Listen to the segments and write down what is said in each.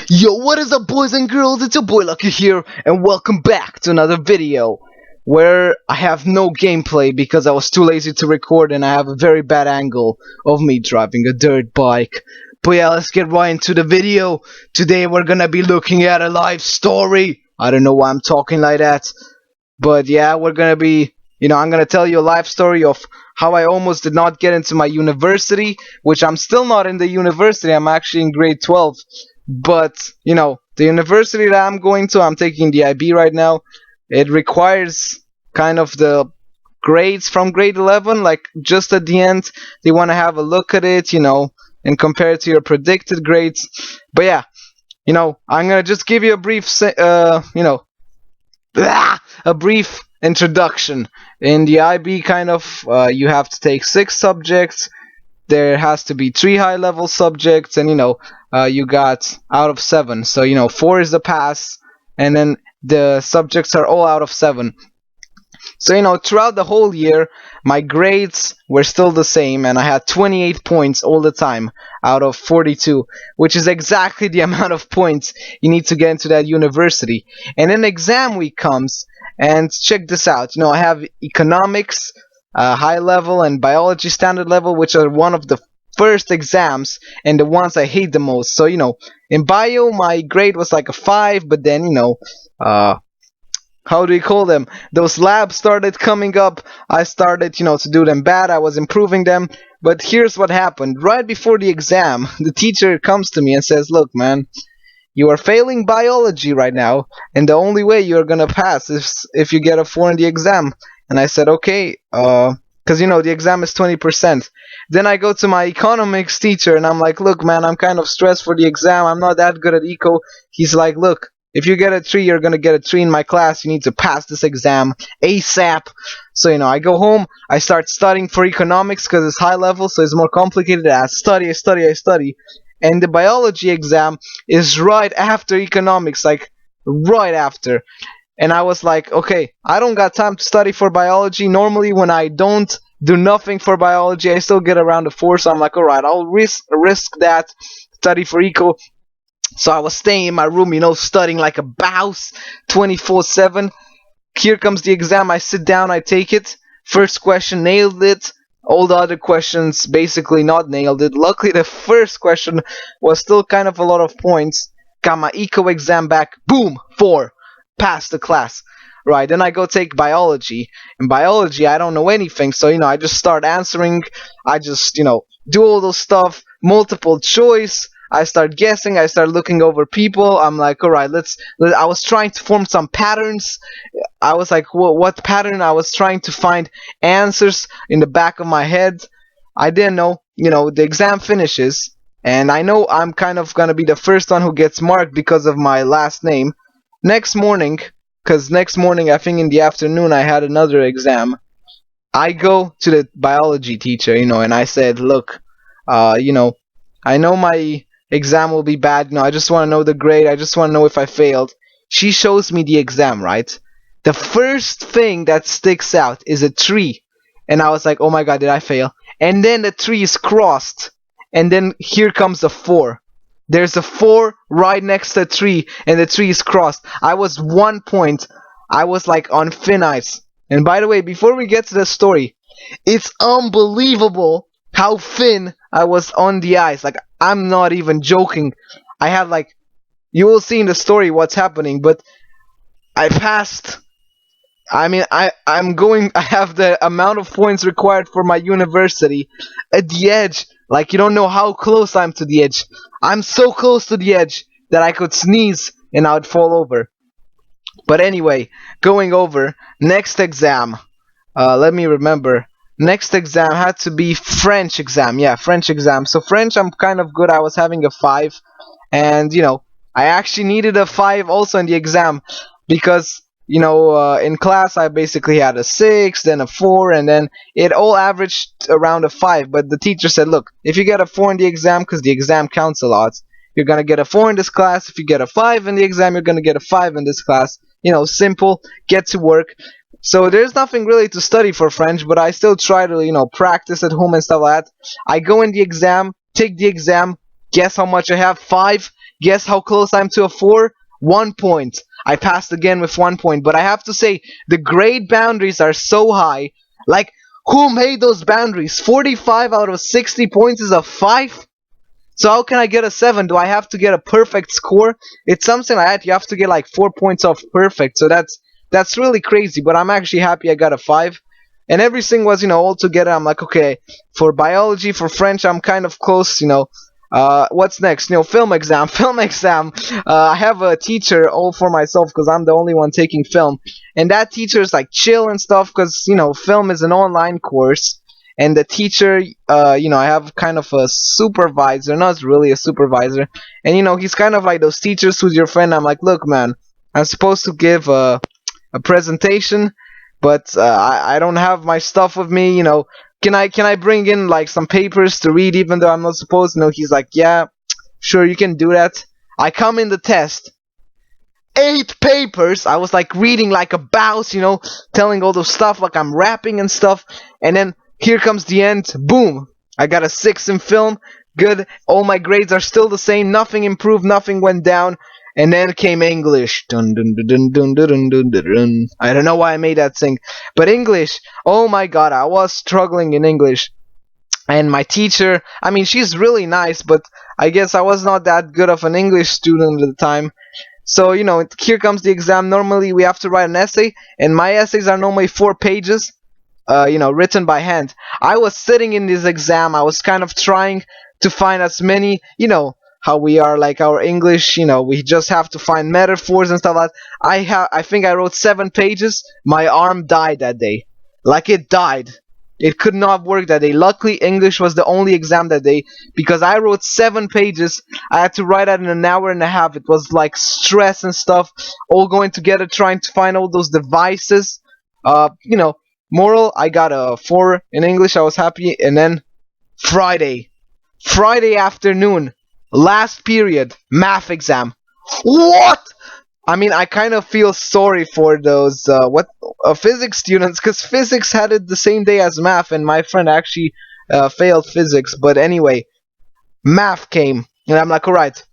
Yo, what is up, boys and girls? It's your boy Lucky here, and welcome back to another video where I have no gameplay because I was too lazy to record and I have a very bad angle of me driving a dirt bike. But yeah, let's get right into the video. Today we're gonna be looking at a life story. I don't know why I'm talking like that, but yeah, we're gonna be, I'm gonna tell you a life story of how I almost did not get into my university, which I'm still not in the university. I'm actually in grade 12. But, the university that I'm going to, I'm taking the IB right now. It requires kind of the grades from grade 11, like just at the end. They want to have a look at it, and compare it to your predicted grades. But yeah, I'm going to just give you a brief, a brief introduction. In the IB, you have to take 6 subjects. There has to be 3 high-level subjects, and you got out of 7. So 4 is the pass, and then the subjects are all out of 7. So throughout the whole year, my grades were still the same, and I had 28 points all the time out of 42, which is exactly the amount of points you need to get into that university. And then exam week comes, and check this out. I have economics, high level, and biology standard level, which are one of the first exams and the ones I hate the most. So in bio my grade was like a 5, but then how do you call them, those labs started coming up. I started to do them bad. I was improving them, but here's what happened. Right before the exam, the teacher comes to me and says, "Look, man, you are failing biology right now, and the only way you're gonna pass is if you get a 4 in the exam." And I said, okay, because the exam is 20%. Then I go to my economics teacher and I'm like, "Look, man, I'm kind of stressed for the exam. I'm not that good at eco." He's like, "Look, if you get a 3, you're gonna get a 3 in my class. You need to pass this exam ASAP." So I go home, I start studying for economics because it's high level, so it's more complicated. I study, and the biology exam is right after economics, like right after. And I was like, okay, I don't got time to study for biology. Normally when I don't do nothing for biology, I still get around a 4, so I'm like, alright, I'll risk that, study for eco. So I was staying in my room, studying like a bouse, 24/7. Here comes the exam, I sit down, I take it. First question, nailed it. All the other questions basically not nailed it. Luckily the first question was still kind of a lot of points. Got my eco exam back, boom, 4. Passed the class. Right, then I go take biology. In biology, I don't know anything, so I just start answering. I just do all those stuff, multiple choice. I start guessing. I start looking over people. I'm like, all right, I was trying to form some patterns. I was like, what pattern? I was trying to find answers in the back of my head. I didn't know. The exam finishes, and I know I'm kind of gonna be the first one who gets marked because of my last name. Next morning, I think in the afternoon I had another exam. I go to the biology teacher, and I said, "Look, I know my exam will be bad. I just want to know the grade. I just want to know if I failed." She shows me the exam, right? The first thing that sticks out is a 3. And I was like, "Oh my god, did I fail?" And then the 3 is crossed. And then here comes a 4. There's a 4 right next to a 3, and the 3 is crossed. I was 1 point. I was like on thin ice. And by the way, before we get to the story, it's unbelievable how thin I was on the ice. Like, I'm not even joking. I had you will see in the story what's happening, but I passed. I mean, I have the amount of points required for my university at the edge. Like, you don't know how close I'm to the edge. I'm so close to the edge that I could sneeze and I would fall over. But anyway, going over, next exam. Let me remember. Next exam had to be French exam. Yeah, French exam. So French, I'm kind of good. I was having a 5. And, I actually needed a 5 also in the exam. Because, in class I basically had a 6, then a 4, and then it all averaged around a 5. But the teacher said, "Look, if you get a 4 in the exam, because the exam counts a lot, you're going to get a 4 in this class. If you get a 5 in the exam, you're going to get a 5 in this class. Simple, get to work." So there's nothing really to study for French, but I still try to, practice at home and stuff like that. I go in the exam, take the exam, Guess how much I have? 5. Guess how close I'm to a 4? 1 point. I passed again with 1 point. But I have to say, the grade boundaries are so high. Like, who made those boundaries? 45 out of 60 points is a 5? So how can I get a 7? Do I have to get a perfect score? It's something like that. You have to get like 4 points off perfect. So that's really crazy. But I'm actually happy I got a 5. And everything was, all together. I'm like, okay, for biology, for French, I'm kind of close, what's next? Film exam. Film exam. I have a teacher all for myself because I'm the only one taking film. And that teacher is like chill and stuff because, film is an online course. And the teacher, I have kind of a supervisor, not really a supervisor. And, he's kind of like those teachers who's your friend. I'm like, look, man, I'm supposed to give a presentation, but I don't have my stuff with me, Can I bring in like some papers to read even though I'm not supposed to? He's like, yeah, sure, you can do that. I come in the test. 8 papers. I was like reading like a boss, telling all those stuff like I'm rapping and stuff. And then here comes the end. Boom. I got a 6 in film. Good. All my grades are still the same. Nothing improved. Nothing went down. And then came English. Dun, dun, dun, dun, dun, dun, dun, dun, dun. I don't know why I made that thing. But English. Oh my god. I was struggling in English. And my teacher, she's really nice. But I guess I was not that good of an English student at the time. So, here comes the exam. Normally we have to write an essay. And my essays are normally 4 pages. Written by hand. I was sitting in this exam. I was kind of trying to find as many, how we are like our English, we just have to find metaphors and stuff like that. I think I wrote 7 pages. My arm died that day. Like it died. It could not work that day. Luckily, English was the only exam that day because I wrote 7 pages. I had to write that in an hour and a half. It was like stress and stuff, all going together, trying to find all those devices. Moral, I got a 4 in English. I was happy. And then Friday afternoon, last period, math exam. What? I kind of feel sorry for those physics students because physics had it the same day as math, and my friend actually failed physics. But anyway, math came, and I'm like, all right.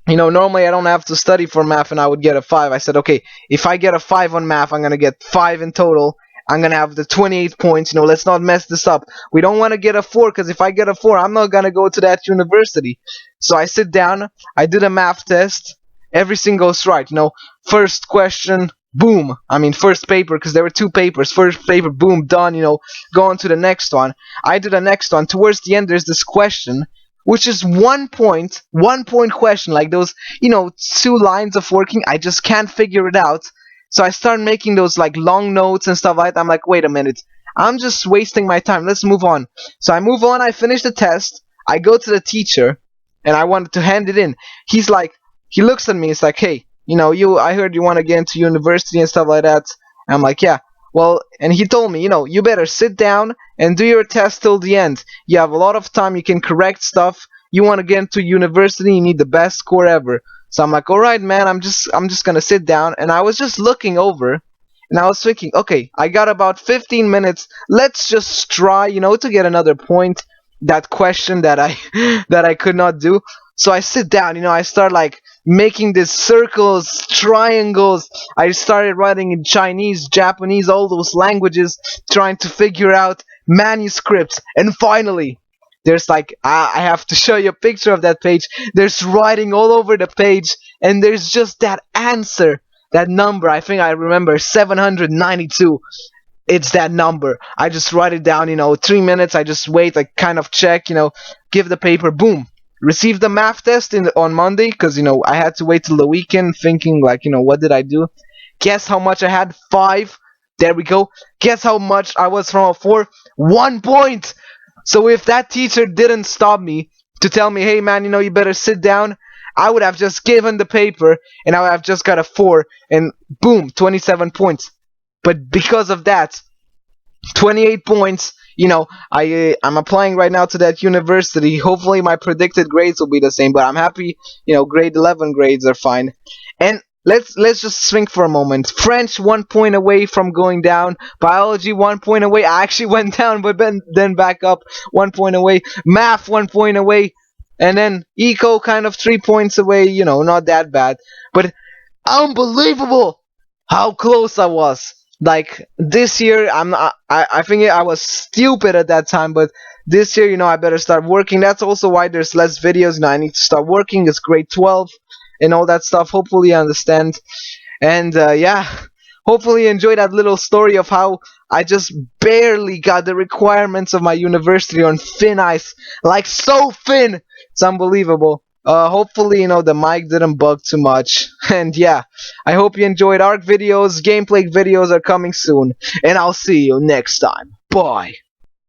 Normally I don't have to study for math, and I would get a 5. I said, okay, if I get a 5 on math, I'm gonna get 5 in total. I'm going to have the 28 points. Let's not mess this up. We don't want to get a 4 because if I get a 4, I'm not going to go to that university. So I sit down. I did a math test. Everything goes right. First question, boom. First paper because there were 2 papers. First paper, boom, done. Go on to the next one. I did the next one. Towards the end, there's this question, which is 1 point question. Like those, 2 lines of working. I just can't figure it out. So I start making those like long notes and stuff like that. I'm like, wait a minute. I'm just wasting my time. Let's move on. So I move on. I finish the test. I go to the teacher and I wanted to hand it in. He looks at me. He's like, hey, I heard you want to get into university and stuff like that. And I'm like, yeah. Well, and he told me, you better sit down and do your test till the end. You have a lot of time. You can correct stuff. You want to get into university. You need the best score ever. So I'm like, all right, man, I'm just gonna sit down. And I was just looking over, and I was thinking, okay, I got about 15 minutes. Let's just try, to get another point. That question that I could not do. So I sit down, I start like making these circles, triangles. I started writing in Chinese, Japanese, all those languages, trying to figure out manuscripts. And finally, there's like, I have to show you a picture of that page. There's writing all over the page, and there's just that answer, that number. I think I remember 792. It's that number. I just write it down, 3 minutes. I just wait, I kind of check, give the paper, boom. Receive the math test on Monday, because, I had to wait till the weekend thinking, like, what did I do? Guess how much I had? 5. There we go. Guess how much I was from a 4? 1 point. So if that teacher didn't stop me to tell me, hey man, you better sit down, I would have just given the paper and I would have just got a 4 and boom, 27 points. But because of that, 28 points, I'm applying right now to that university. Hopefully my predicted grades will be the same, but I'm happy, grade 11 grades are fine. And Let's just think for a moment. French 1 point away from going down. Biology 1 point away. I actually went down, but then back up 1 point away. Math 1 point away. and then eco kind of 3 points away. Not that bad, but unbelievable how close I was. Like this year, I think I was stupid at that time, but this year, I better start working. That's also why there's less videos. I need to start working. It's grade 12 and all that stuff. Hopefully, you understand. And yeah, hopefully, you enjoy that little story of how I just barely got the requirements of my university on thin ice, like so thin. It's unbelievable. Hopefully, the mic didn't bug too much. And yeah, I hope you enjoyed. Ark videos, gameplay videos are coming soon. And I'll see you next time. Bye.